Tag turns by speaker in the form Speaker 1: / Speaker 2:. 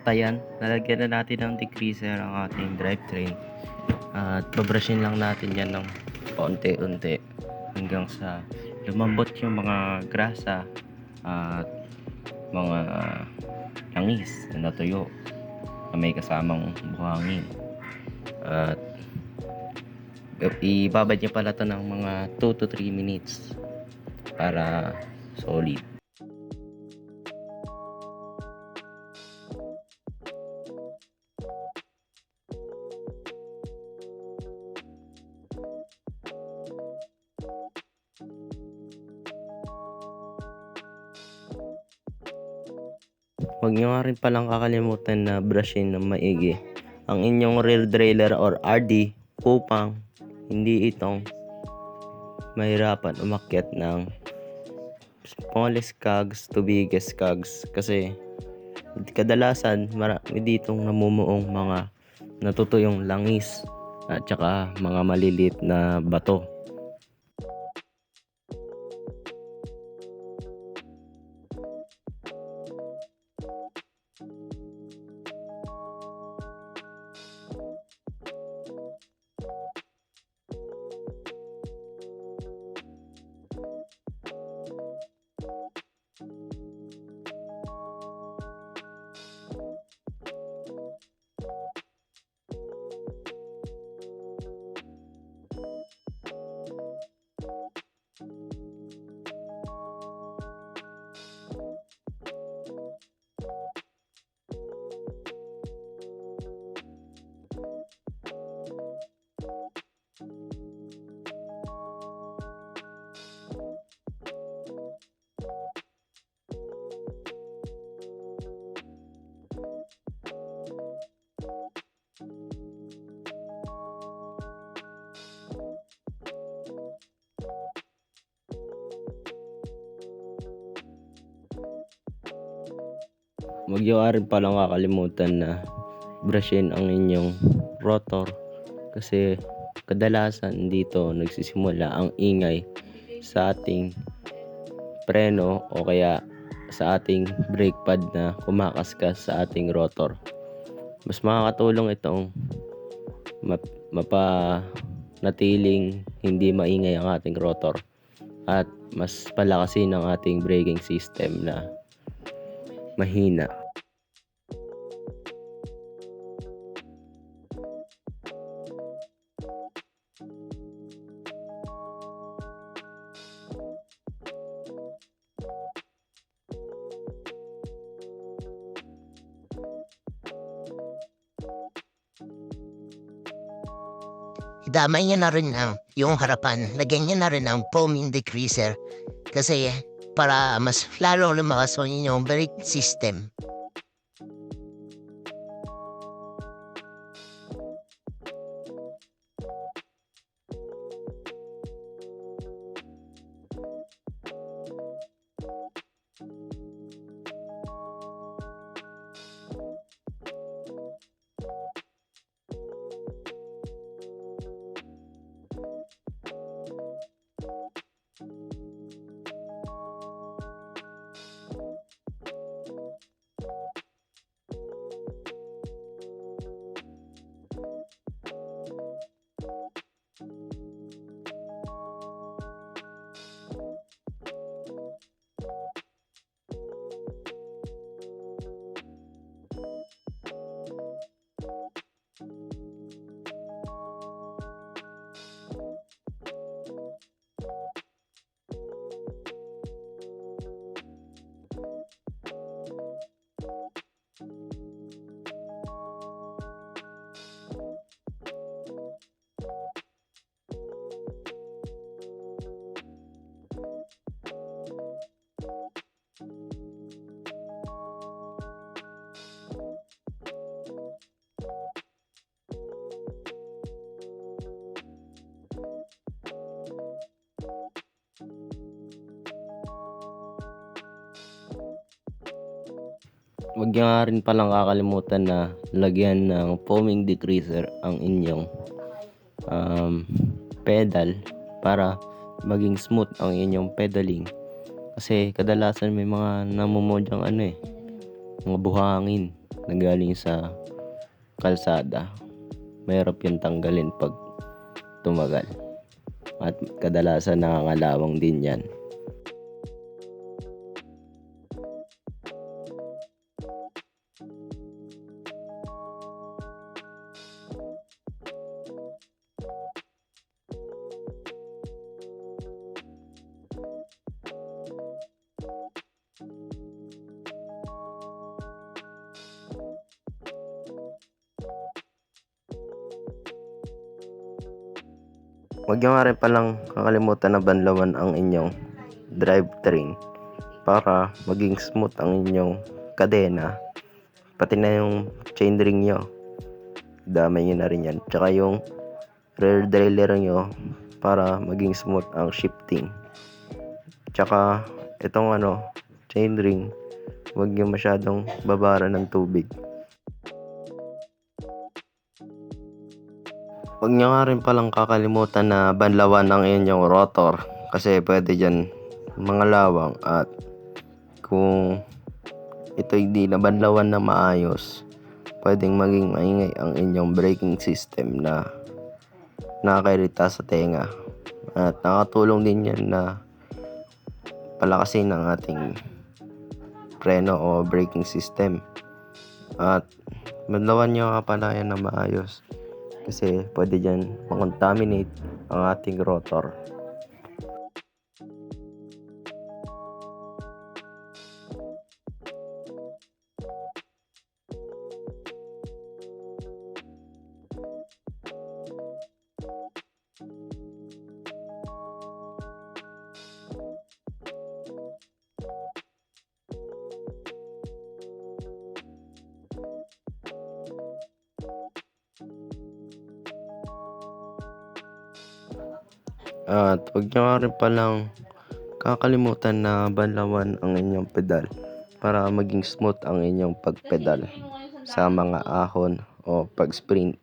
Speaker 1: Ayan, nalagyan na natin ng degreaser ang ating drivetrain. At babrushin lang natin yan ng paunti-unti hanggang sa lumambot yung mga grasa at mga langis na natuyo na may kasamang buhangin. At ibabad niya pala ito ng mga 2 to 3 minutes para solid. Huwag nyo nga rin palang kakalimutan na brushin ng maigi ang inyong rear derailleur or RD upang hindi itong mahirapan umakyat ng smallest cogs to biggest cogs, kasi kadalasan marami ditong namumuong mga natutuyong langis at saka mga maliliit na bato. Huwag nyo rin palang kakalimutan na brushin ang inyong rotor, kasi kadalasan dito nagsisimula ang ingay sa ating preno o kaya sa ating brake pad na kumakaskas sa ating rotor. Mas makakatulong itong mapanatiling hindi maingay ang ating rotor at mas palakasin ang ating braking system na mahina.
Speaker 2: Damay niya na rin yung harapan. Lagyan niya na rin ang foaming degreaser kasi para mas lalo lumakas yung brake system.
Speaker 1: Huwag nyo nga rin palang kakalimutan na lagyan ng foaming degreaser ang inyong pedal para maging smooth ang inyong pedaling, kasi kadalasan may mga namumudyang mga buhangin na galing sa kalsada. Mahirap yung tanggalin pag tumagal. At kadalasan nangangalawang din yan. Huwag nyo nga rin palang kakalimutan na banlawan ang inyong drivetrain para maging smooth ang inyong kadena, pati na yung chain ring nyo, damay nyo na rin yan, tsaka yung rear derailleur nyo para maging smooth ang shifting. Tsaka itong chain ring, huwag nyo masyadong babara ng tubig. Huwag nyo nga rin palang kakalimutan na banlawan ang inyong rotor kasi pwede dyan mga lawang, at kung ito hindi na banlawan na maayos, pwedeng maging maingay ang inyong braking system na nakakairita sa tenga, at nakatulong din yan na palakasin ang ating preno o braking system. At banlawan nyo nga pala yan na maayos kasi pwede dyan makontaminate ang ating rotor. At huwag nyo nga rin palang kakalimutan na banlawan ang inyong pedal para maging smooth ang inyong pagpedal sa mga ahon o pag-sprint.